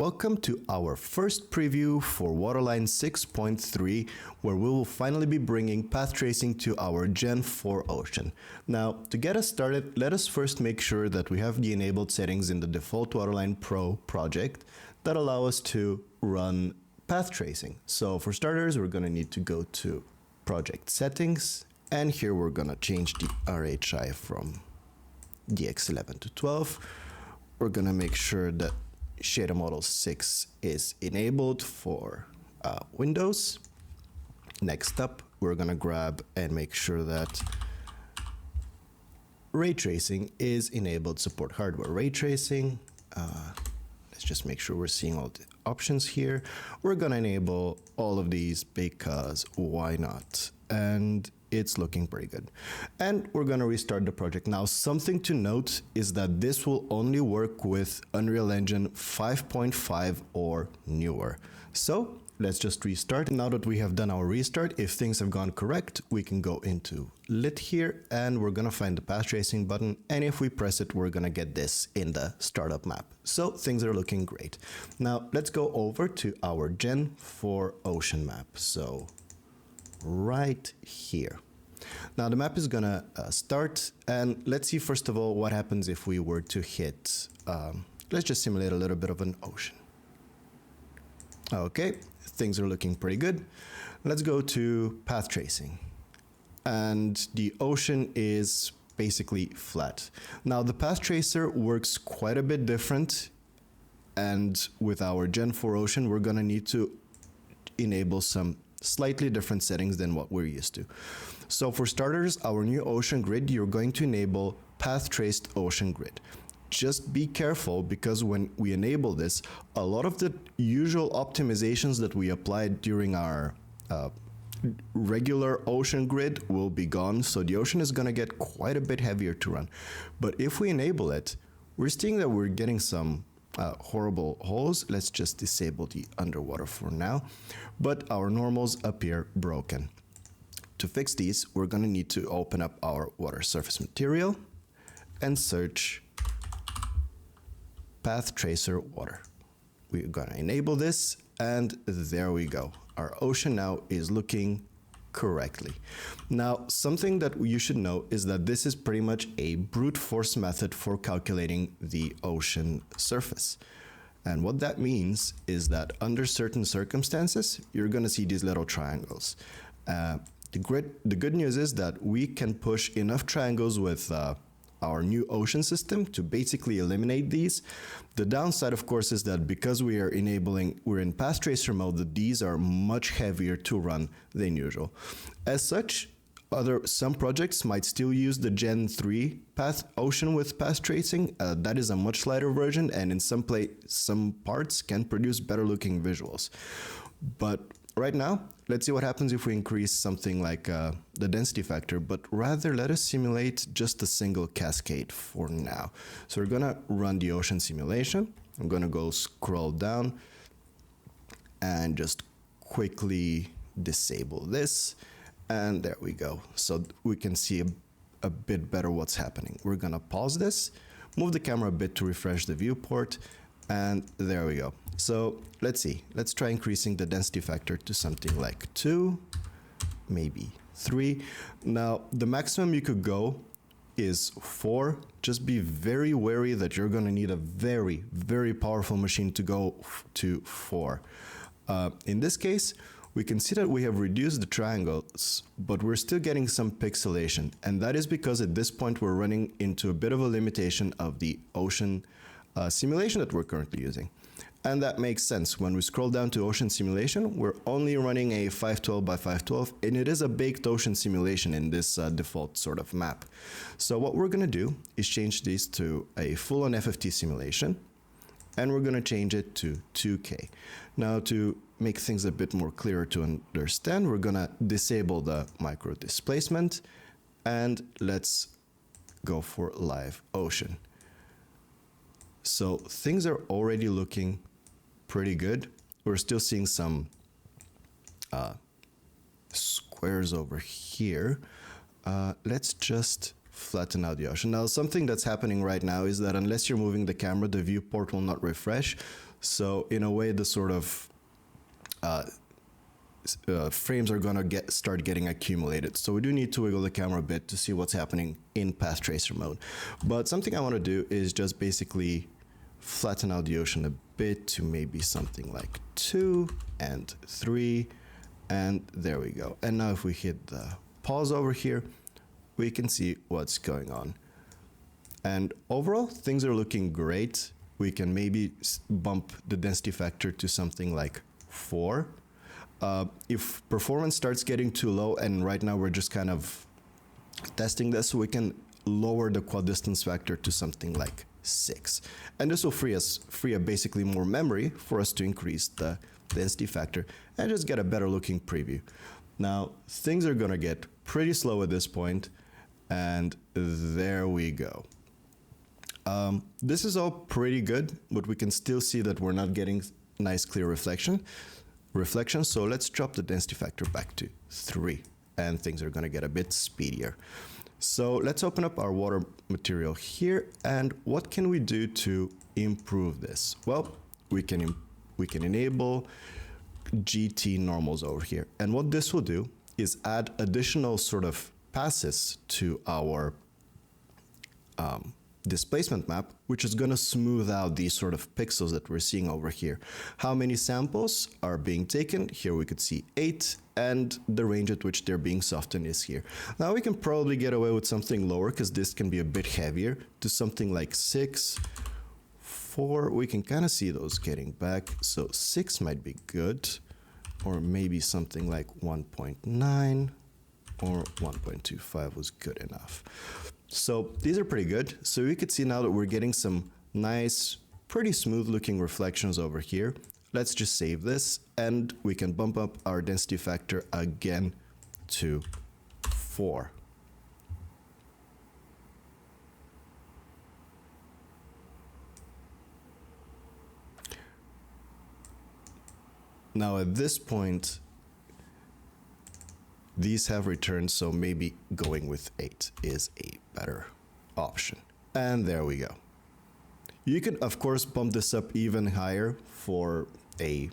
Welcome to our first preview for Waterline 6.3, where we will finally be bringing path tracing to our Gen4 Ocean. Now, to get us started, let us first make sure that we have the enabled settings in the default Waterline PRO project that allow us to run path tracing. So for starters, we're going to need to go to Project Settings, and here we're going to change the RHI from DX11 to 12. We're going to make sure that Shader Model 6 is enabled for Windows. Next up, we're going to grab and make sure that ray tracing is enabled. Support hardware ray tracing. Let's just make sure we're seeing all the options here. We're going to enable all of these because why not? And it's looking pretty good. And we're going to restart the project. Now, something to note is that this will only work with Unreal Engine 5.5 or newer. So let's just restart. Now that we have done our restart, if things have gone correct, we can go into Lit here and we're going to find the path tracing button. And if we press it, we're going to get this in the startup map. So things are looking great. Now let's go over to our Gen4 Ocean map. So right here. Now the map is gonna start, and let's see first of all what happens if we were to hit, let's just simulate a little bit of an ocean. Okay, things are looking pretty good. Let's go to path tracing, and the ocean is basically flat. Now the path tracer works quite a bit different, and with our Gen4 Ocean we're gonna need to enable some slightly different settings than what we're used to. So for starters, our new ocean grid, you're going to enable path traced ocean grid. Just be careful, because when we enable this, a lot of the usual optimizations that we applied during our regular ocean grid will be gone. So the ocean is going to get quite a bit heavier to run. But if we enable it, we're seeing that we're getting some horrible holes. Let's just disable the underwater for now, but our normals appear broken. To fix these, we're going to need to open up our water surface material and search path tracer water. We're going to enable this, and there we go. Our ocean now is looking correctly. Now, something that you should know is that this is pretty much a brute force method for calculating the ocean surface. And what that means is that under certain circumstances, you're going to see these little triangles. The good news is that we can push enough triangles with our new ocean system to basically eliminate these. The downside, of course, is that because we're in path tracer mode, that these are much heavier to run than usual. As such, some projects might still use the Gen 3 Ocean with path tracing. That is a much lighter version, and in some parts can produce better looking visuals. But right now, let's see what happens if we increase something like the density factor, but rather let us simulate just a single cascade for now. So we're gonna run the ocean simulation. I'm gonna go scroll down and just quickly disable this. And there we go. So we can see a bit better what's happening. We're gonna pause this, move the camera a bit to refresh the viewport, and there we go. So let's see, let's try increasing the density factor to something like 2, maybe 3. Now, the maximum you could go is 4. Just be very wary that you're gonna need a very, very powerful machine to go to 4. In this case, we can see that we have reduced the triangles, but we're still getting some pixelation. And that is because at this point, we're running into a bit of a limitation of the ocean simulation that we're currently using. And that makes sense. When we scroll down to ocean simulation, we're only running a 512 by 512, and it is a baked ocean simulation in this default sort of map. So what we're gonna do is change this to a full-on FFT simulation, and we're gonna change it to 2K. Now, to make things a bit more clearer to understand, we're gonna disable the micro displacement, and let's go for live ocean. So things are already looking pretty good. We're still seeing some squares over here. Let's just flatten out the ocean. Now, something that's happening right now is that unless you're moving the camera, the viewport will not refresh. So in a way, the sort of frames are gonna start getting accumulated. So we do need to wiggle the camera a bit to see what's happening in path tracer mode. But something I want to do is just basically flatten out the ocean a bit to maybe something like 2 and 3, and there we go. And now if we hit the pause over here, we can see what's going on. And overall, things are looking great. We can maybe bump the density factor to something like 4. If performance starts getting too low, and right now we're just kind of testing this, so we can lower the quad distance factor to something like 6. And this will free up basically more memory for us to increase the density factor and just get a better looking preview. Now, things are gonna get pretty slow at this point, and there we go. This is all pretty good, but we can still see that we're not getting nice clear reflection. So let's drop the density factor back to 3, and things are gonna get a bit speedier. So let's open up our water material here, and what can we do to improve this? Well, we can enable GT normals over here, and what this will do is add additional sort of passes to our displacement map, which is going to smooth out these sort of pixels that we're seeing over here. How many samples are being taken? Here we could see 8, and the range at which they're being softened is here. Now we can probably get away with something lower because this can be a bit heavier, to something like 6, 4. We can kind of see those getting back, so 6 might be good, or maybe something like 1.9 or 1.25 was good enough. So these are pretty good. So we could see now that we're getting some nice, pretty smooth looking reflections over here. Let's just save this, and we can bump up our density factor again to 4. Now at this point, these have returned, so maybe going with 8 is a better option. And there we go. You can, of course, bump this up even higher for a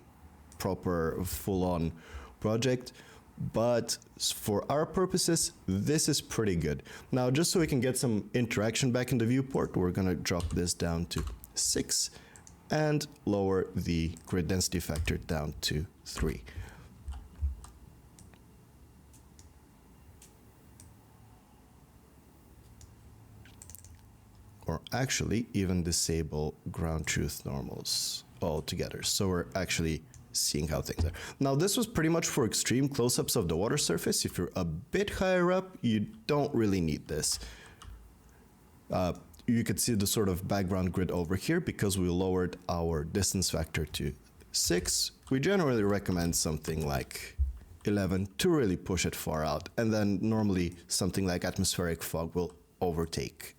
proper full-on project, but for our purposes, this is pretty good. Now, just so we can get some interaction back in the viewport, we're gonna drop this down to 6 and lower the grid density factor down to 3. Or actually even disable ground truth normals altogether. So we're actually seeing how things are. Now this was pretty much for extreme close-ups of the water surface. If you're a bit higher up, you don't really need this. You could see the sort of background grid over here because we lowered our distance factor to 6. We generally recommend something like 11 to really push it far out. And then normally something like atmospheric fog will overtake,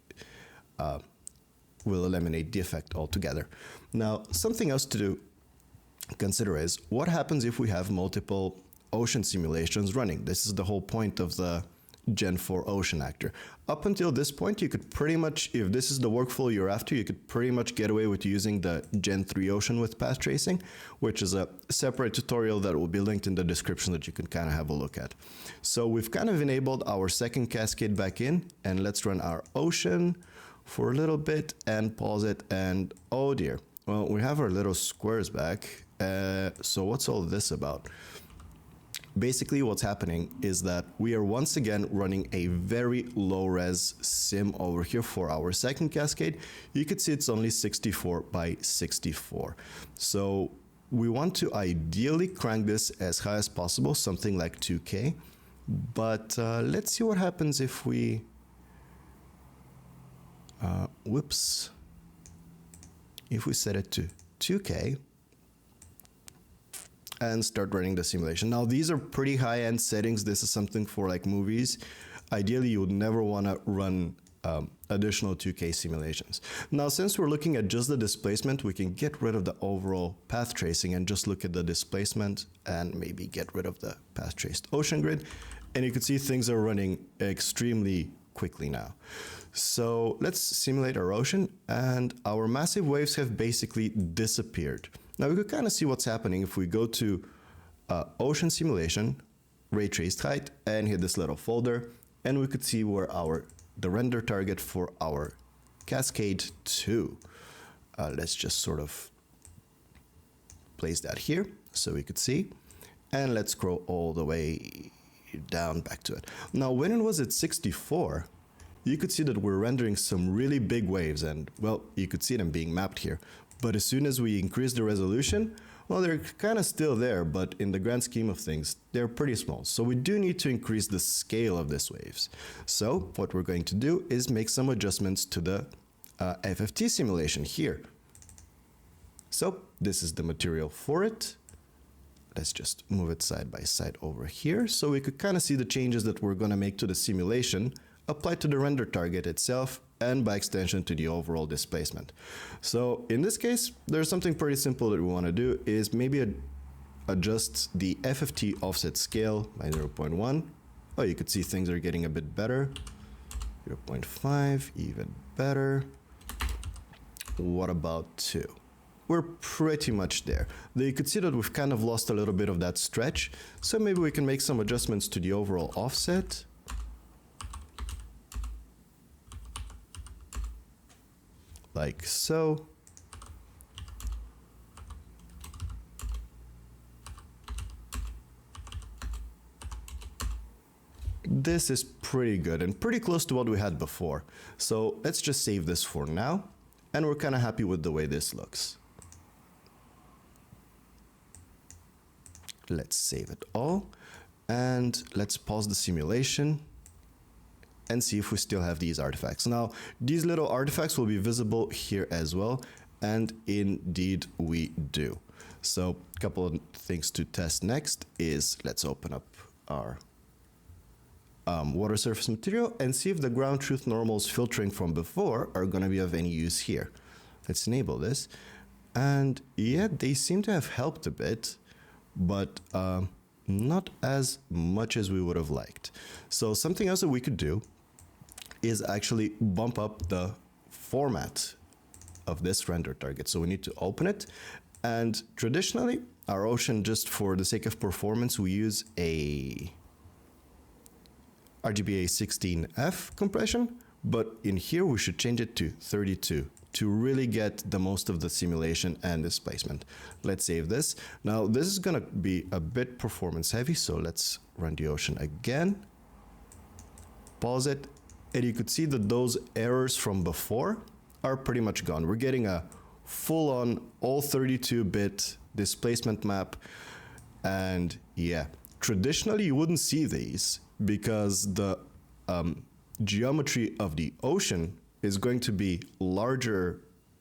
will eliminate the effect altogether. Now, something else to consider is what happens if we have multiple ocean simulations running. This is the whole point of the Gen4 Ocean actor. Up until this point, you could pretty much, if this is the workflow you're after, you could pretty much get away with using the Gen3 Ocean with path tracing, which is a separate tutorial that will be linked in the description that you can kind of have a look at. So we've kind of enabled our second cascade back in, and let's run our ocean for a little bit and pause it, and oh dear. Well, we have our little squares back. So what's all this about? Basically, what's happening is that we are once again running a very low-res sim over here for our second cascade. You can see it's only 64 by 64. So we want to ideally crank this as high as possible, something like 2K. But let's see what happens if we... If we set it to 2K, and start running the simulation. Now, these are pretty high-end settings. This is something for like movies. Ideally, you would never want to run additional 2K simulations. Now, since we're looking at just the displacement, we can get rid of the overall path tracing and just look at the displacement and maybe get rid of the path traced ocean grid. And you can see things are running extremely quickly now. So let's simulate our ocean, and our massive waves have basically disappeared. Now we could kind of see what's happening if we go to ocean simulation, ray traced height, and hit this little folder, and we could see where the render target for our Cascade 2. Let's just sort of place that here so we could see, and let's scroll all the way down back to it. Now when it was at 64, you could see that we're rendering some really big waves, and well, you could see them being mapped here. But as soon as we increase the resolution, well, they're kind of still there, but in the grand scheme of things, they're pretty small. So we do need to increase the scale of these waves. So what we're going to do is make some adjustments to the FFT simulation here. So this is the material for it. Let's just move it side by side over here so we could kind of see the changes that we're going to make to the simulation applied to the render target itself and by extension to the overall displacement. So in this case, there's something pretty simple that we want to do is maybe adjust the FFT offset scale by 0.1. Oh, you could see things are getting a bit better. 0.5, even better. What about 2? We're pretty much there. You could see that we've kind of lost a little bit of that stretch, so maybe we can make some adjustments to the overall offset. Like so. This is pretty good and pretty close to what we had before. So let's just save this for now, and we're kind of happy with the way this looks. Let's save it all, and let's pause the simulation and see if we still have these artifacts. Now, these little artifacts will be visible here as well, and indeed we do. So a couple of things to test next is let's open up our water surface material and see if the ground truth normals filtering from before are going to be of any use here. Let's enable this, and yeah, they seem to have helped a bit, but not as much as we would have liked. So something else that we could do is actually bump up the format of this render target. So we need to open it, and traditionally our ocean, just for the sake of performance, we use a RGBA 16F compression, but in here we should change it to 32 to really get the most of the simulation and displacement. Let's save this. Now this is gonna be a bit performance heavy, so let's run the ocean again, pause it, and you could see that those errors from before are pretty much gone. We're getting a full-on all 32-bit displacement map, and yeah, traditionally you wouldn't see these because the geometry of the ocean is going to be larger,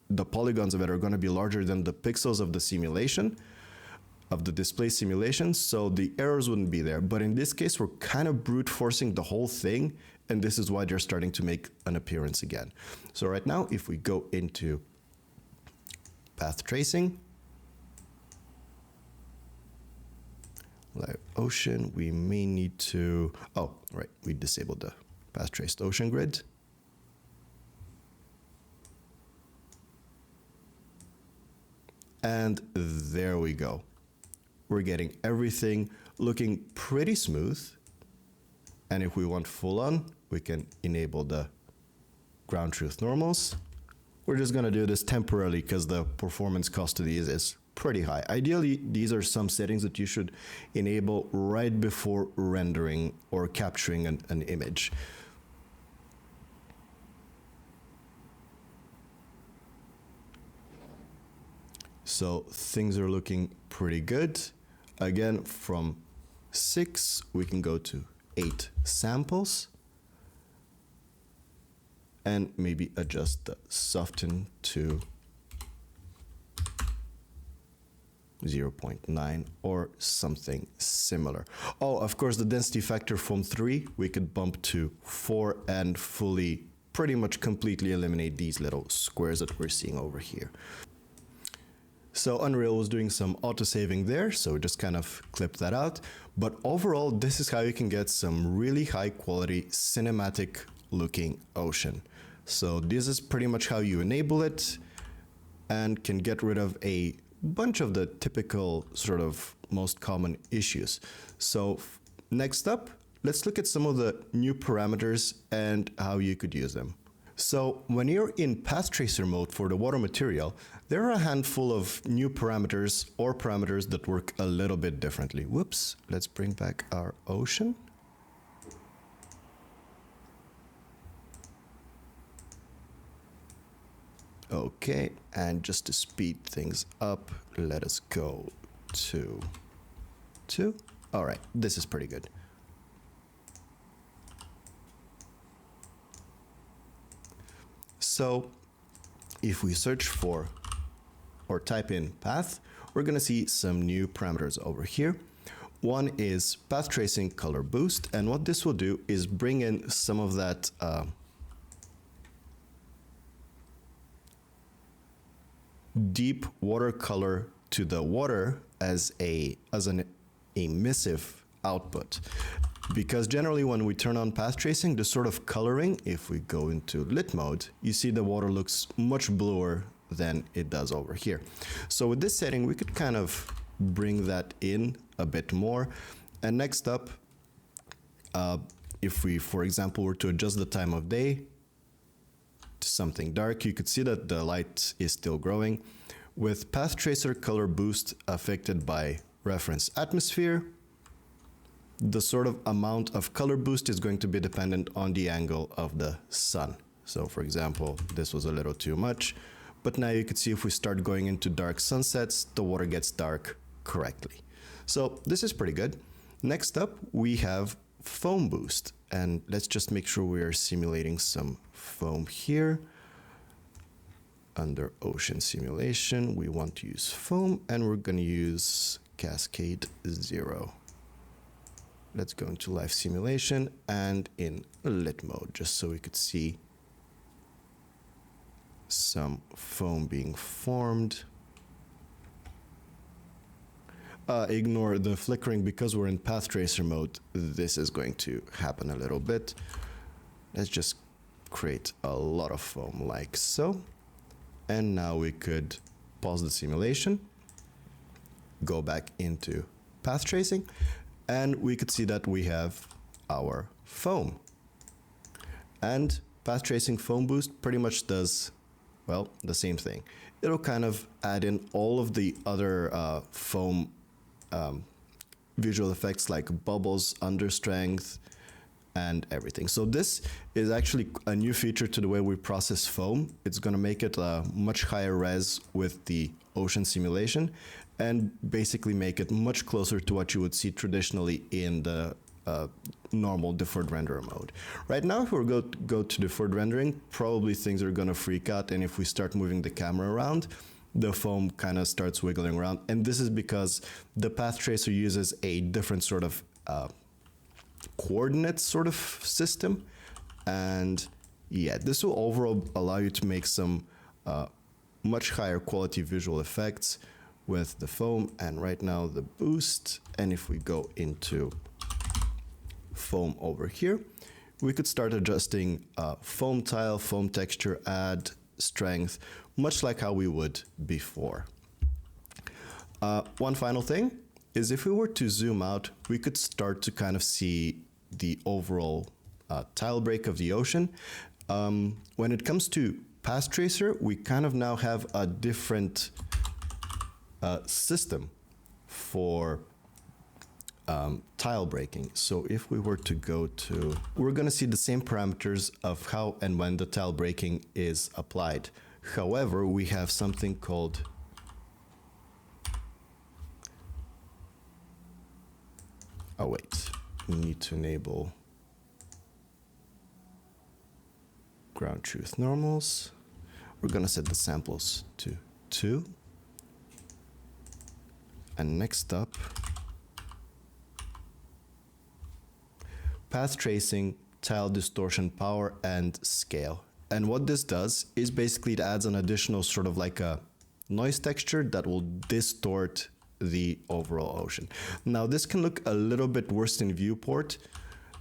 the polygons of it are going to be larger than the pixels of the simulation, of the display simulation, so the errors wouldn't be there. But in this case, we're kind of brute forcing the whole thing, and this is why they're starting to make an appearance again. So right now, if we go into path tracing, live ocean, we may need to, oh, right, we disabled the path traced ocean grid. And there we go. We're getting everything looking pretty smooth. And if we want full on, we can enable the ground truth normals. We're just gonna do this temporarily because the performance cost of these is pretty high. Ideally, these are some settings that you should enable right before rendering or capturing an image. So things are looking pretty good. Again, from 6, we can go to 8 samples and maybe adjust the soften to 0.9 or something similar. Oh, of course, the density factor from 3, we could bump to 4 and fully, pretty much completely eliminate these little squares that we're seeing over here. So Unreal was doing some autosaving there, so we just kind of clipped that out. But overall, this is how you can get some really high quality cinematic looking ocean. So this is pretty much how you enable it and can get rid of a bunch of the typical sort of most common issues. So next up, let's look at some of the new parameters and how you could use them. So when you're in path tracer mode for the water material, there are a handful of new parameters or parameters that work a little bit differently. Whoops, let's bring back our ocean. Okay, and just to speed things up, let us go to 2. All right, this is pretty good. So if we search for or type in path, we're going to see some new parameters over here. One is path tracing color boost, and what this will do is bring in some of that deep watercolor to the water as an emissive output. Because generally when we turn on path tracing, the sort of coloring, if we go into lit mode, you see the water looks much bluer than it does over here. So with this setting, we could kind of bring that in a bit more. And next up, if we, for example, were to adjust the time of day to something dark, you could see that the light is still growing. With path tracer color boost affected by reference atmosphere, the sort of amount of color boost is going to be dependent on the angle of the sun. So for example, this was a little too much, but now you can see if we start going into dark sunsets, the water gets dark correctly. So this is pretty good. Next up, we have foam boost, and let's just make sure we are simulating some foam here. Under ocean simulation, we want to use foam, and we're going to use cascade 0. Let's go into live simulation and in lit mode, just so we could see some foam being formed. Ignore the flickering because we're in path tracer mode. This is going to happen a little bit. Let's just create a lot of foam like so. And now we could pause the simulation, go back into path tracing, and we could see that we have our foam. And path tracing foam boost pretty much does, well, the same thing. It'll kind of add in all of the other foam visual effects like bubbles, understrength, and everything. So this is actually a new feature to the way we process foam. It's going to make it a much higher res with the ocean simulation and basically make it much closer to what you would see traditionally in the normal deferred renderer mode. Right now, if we go to deferred rendering, probably things are going to freak out, and if we start moving the camera around, the foam kind of starts wiggling around. And this is because the path tracer uses a different sort of coordinate sort of system, and yeah, this will overall allow you to make some much higher quality visual effects with the foam. And right now the boost, and if we go into foam over here, we could start adjusting foam tile, foam texture, add strength, much like how we would before. One final thing is if we were to zoom out, we could start to kind of see the overall tile break of the ocean. When it comes to path tracer, we kind of now have a different system for tile breaking. So if we were to go to, we're going to see the same parameters of how and when the tile breaking is applied. However, we have something called we need to enable ground truth normals. We're going to set the samples to 2. And next up, path tracing, tile distortion power, and scale. And what this does is basically it adds an additional sort of like a noise texture that will distort the overall ocean. Now this can look a little bit worse in viewport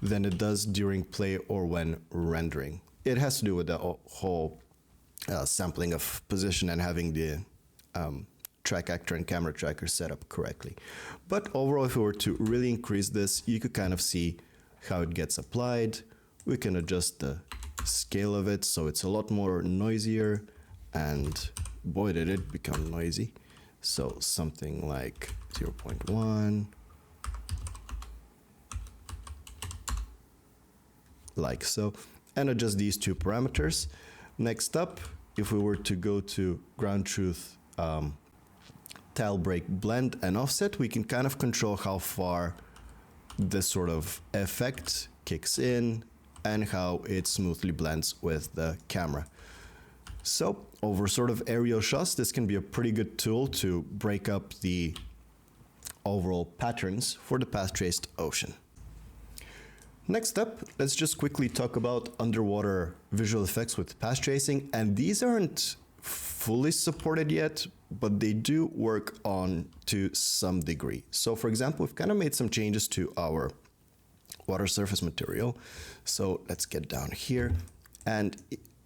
than it does during play or when rendering. It has to do with the whole sampling of position and having the track actor and camera tracker set up correctly. But overall, if we were to really increase this, you could kind of see how it gets applied. We can adjust the scale of it so it's a lot more noisier, and boy did it become noisy. So something like 0.1, like so, and adjust these two parameters. Next up, if we were to go to ground truth, tile break, blend, and offset, we can kind of control how far this sort of effect kicks in and how it smoothly blends with the camera. So over sort of aerial shots, this can be a pretty good tool to break up the overall patterns for the path traced ocean. Next up, let's just quickly talk about underwater visual effects with path tracing, and these aren't fully supported yet, but they do work on to some degree. So for example, we've kind of made some changes to our water surface material. So let's get down here and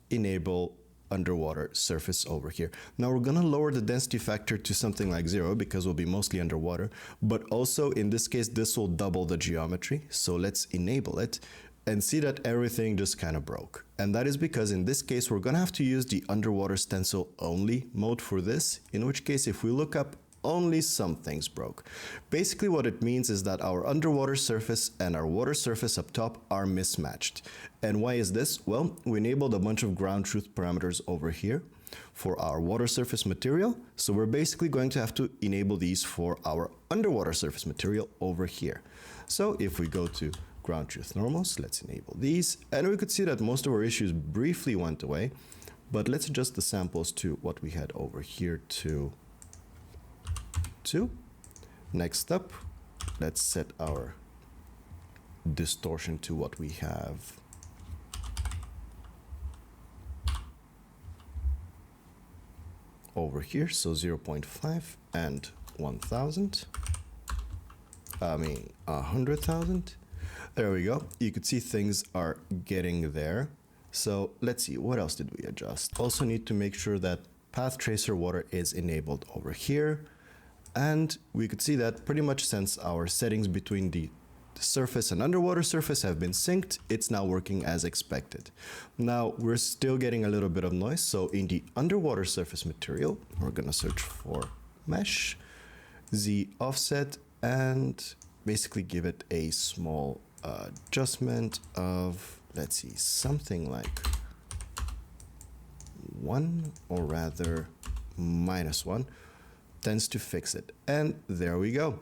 enable underwater surface over here. Now we're gonna lower the density factor to something like 0 because we'll be mostly underwater, but also in this case, this will double the geometry. So let's enable it and see that everything just kind of broke. And that is because in this case, we're gonna have to use the underwater stencil only mode for this, in which case, if we look up, only some things broke. Basically what it means is that our underwater surface and our water surface up top are mismatched. And why is this? Well, we enabled a bunch of ground truth parameters over here for our water surface material. So we're basically going to have to enable these for our underwater surface material over here. So if we go to ground truth normals, let's enable these, and we could see that most of our issues briefly went away, but let's adjust the samples to what we had over here to 2. Next up, let's set our distortion to what we have over here, so 0.5 and 1,000. 100,000. There we go. You could see things are getting there. So let's see, what else did we adjust? Also need to make sure that path tracer water is enabled over here. And we could see that pretty much since our settings between the surface and underwater surface have been synced, it's now working as expected. Now we're still getting a little bit of noise. So in the underwater surface material, we're gonna search for mesh, Z offset, and basically give it a small adjustment of, let's see, something like 1, or rather -1, tends to fix it. And there we go.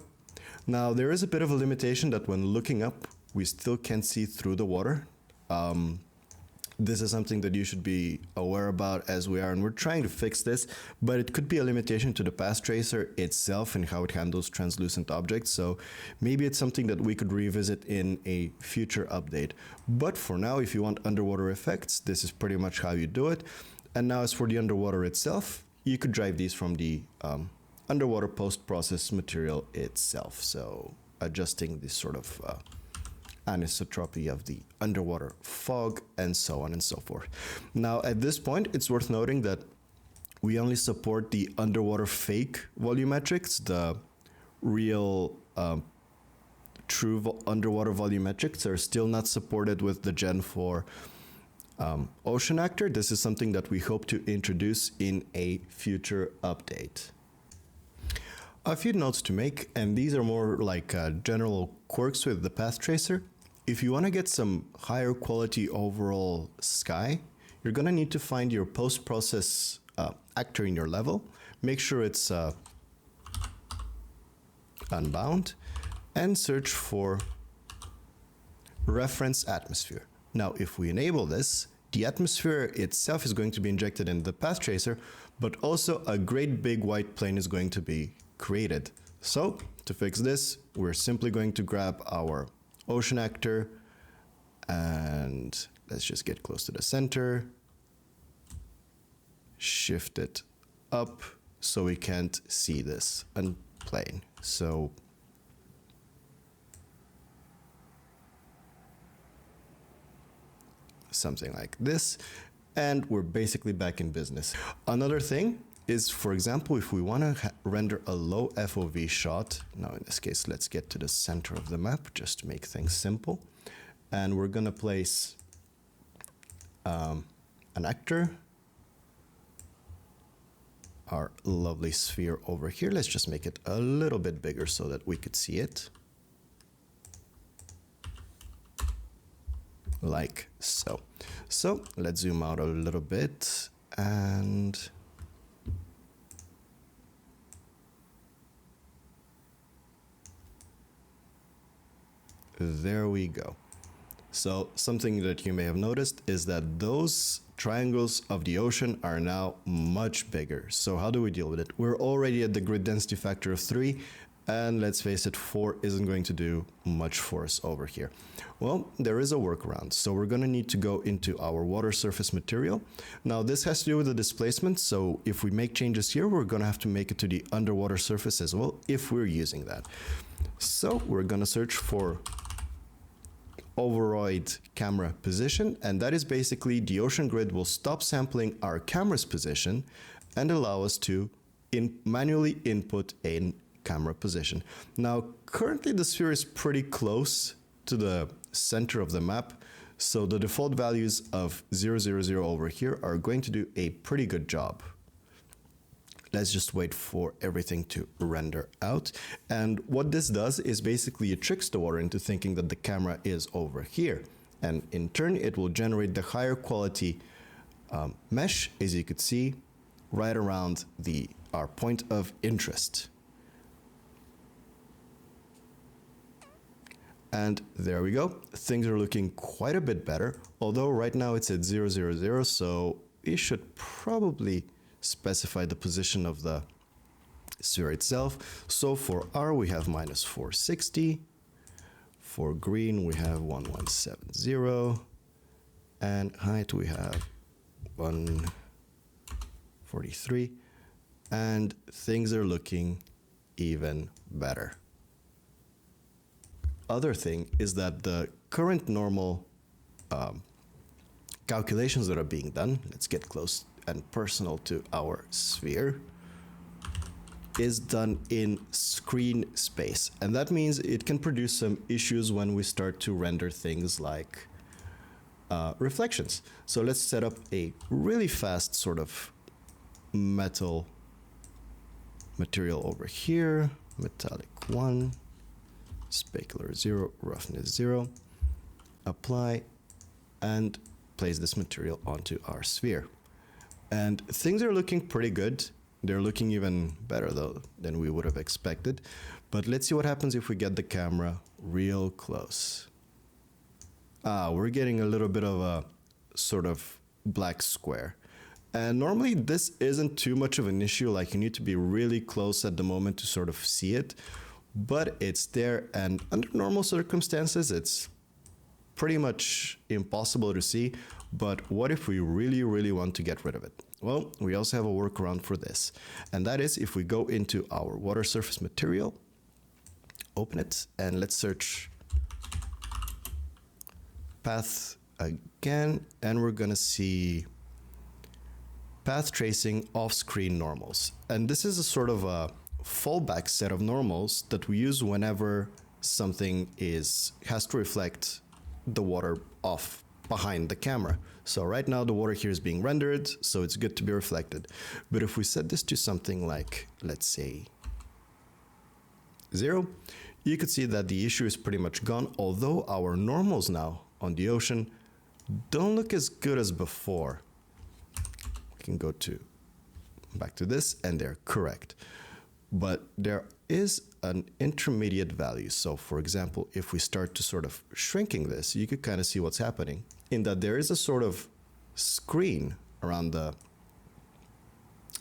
Now there is a bit of a limitation that when looking up, we still can't see through the water. This is something that you should be aware about as we are, and we're trying to fix this, but it could be a limitation to the path tracer itself and how it handles translucent objects. So maybe it's something that we could revisit in a future update. But for now, if you want underwater effects, this is pretty much how you do it. And now as for the underwater itself, you could drive these from the underwater post-process material itself. So adjusting this sort of anisotropy of the underwater fog, and so on and so forth. Now, at this point, it's worth noting that we only support the underwater fake volumetrics. The real true underwater volumetrics are still not supported with the Gen4 Ocean actor. This is something that we hope to introduce in a future update. A few notes to make, and these are more like general quirks with the path tracer. If you want to get some higher quality overall sky, you're going to need to find your post-process actor in your level. Make sure it's unbound, and search for reference atmosphere. Now, if we enable this, the atmosphere itself is going to be injected in the path tracer, but also a great big white plane is going to be created. So to fix this, we're simply going to grab our ocean actor, and let's just get close to the center, shift it up so we can't see this plane. So something like this, and we're basically back in business. Another thing is, for example, if we want to render a low FOV shot, now in this case, let's get to the center of the map just to make things simple. And we're going to place an actor, our lovely sphere over here. Let's just make it a little bit bigger so that we could see it. Like so. So let's zoom out a little bit, and there we go. So something that you may have noticed is that those triangles of the ocean are now much bigger. So how do we deal with it? We're already at the grid density factor of 3, and let's face it, 4 isn't going to do much for us over here. Well, there is a workaround. So we're going to need to go into our water surface material. Now this has to do with the displacement. So if we make changes here, we're going to have to make it to the underwater surface as well if we're using that. So we're going to search for override camera position, and that is basically the ocean grid will stop sampling our camera's position and allow us to manually input a camera position. Now currently the sphere is pretty close to the center of the map, so the default values of 000 over here are going to do a pretty good job. Let's just wait for everything to render out. And what this does is basically it tricks the water into thinking that the camera is over here. And in turn, it will generate the higher quality mesh, as you could see, right around our point of interest. And there we go. Things are looking quite a bit better, although right now it's at 000, so we should probably specify the position of the sphere itself. So for R we have -460, for green we have 1170, and height we have 143, and things are looking even better. Other thing is that the current normal calculations that are being done, let's get close and personal to our sphere, is done in screen space. And that means it can produce some issues when we start to render things like reflections. So let's set up a really fast sort of metal material over here, metallic 1, specular 0, roughness 0, apply, and place this material onto our sphere. And things are looking pretty good. They're looking even better though than we would have expected. But let's see what happens if we get the camera real close. We're getting a little bit of a sort of black square. And normally this isn't too much of an issue, like you need to be really close at the moment to sort of see it, but it's there, and under normal circumstances it's pretty much impossible to see. But what if we really want to get rid of it? Well, we also have a workaround for this, and that is if we go into our water surface material, open it, and let's search path again, and we're gonna see path tracing off-screen normals. And this is a sort of a fallback set of normals that we use whenever something has to reflect the water off behind the camera. So right now the water here is being rendered, so it's good to be reflected. But if we set this to something like, let's say 0, you could see that the issue is pretty much gone, although our normals now on the ocean don't look as good as before. We can go back to this, and they're correct. But there is an intermediate value. So for example, if we start to sort of shrinking this, you could kind of see what's happening, in that there is a sort of screen around the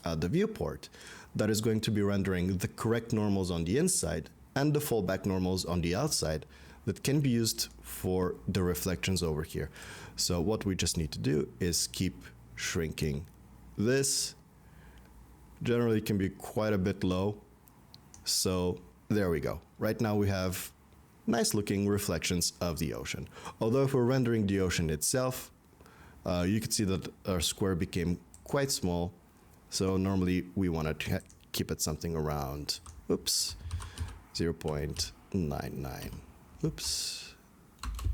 viewport that is going to be rendering the correct normals on the inside and the fallback normals on the outside that can be used for the reflections over here. So what we just need to do is keep shrinking this. Generally can be quite a bit low. So there we go. Right now we have nice looking reflections of the ocean. Although if we're rendering the ocean itself, You could see that our square became quite small. So normally we want to keep it something around, oops, 0.99, oops,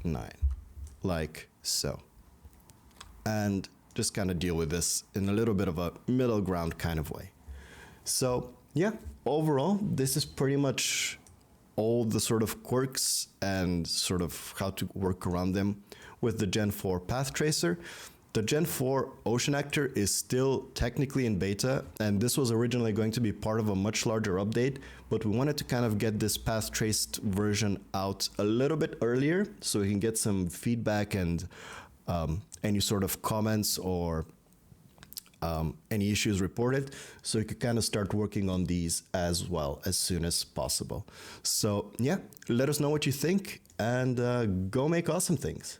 9, like so. And just kind of deal with this in a little bit of a middle ground kind of way. So yeah, overall, this is pretty much all the sort of quirks and sort of how to work around them with the Gen 4 path tracer. The Gen 4 Ocean Actor is still technically in beta, and this was originally going to be part of a much larger update, but we wanted to kind of get this path traced version out a little bit earlier so we can get some feedback and any sort of comments or any issues reported, so you could kind of start working on these as well as soon as possible. So yeah, let us know what you think and go make awesome things.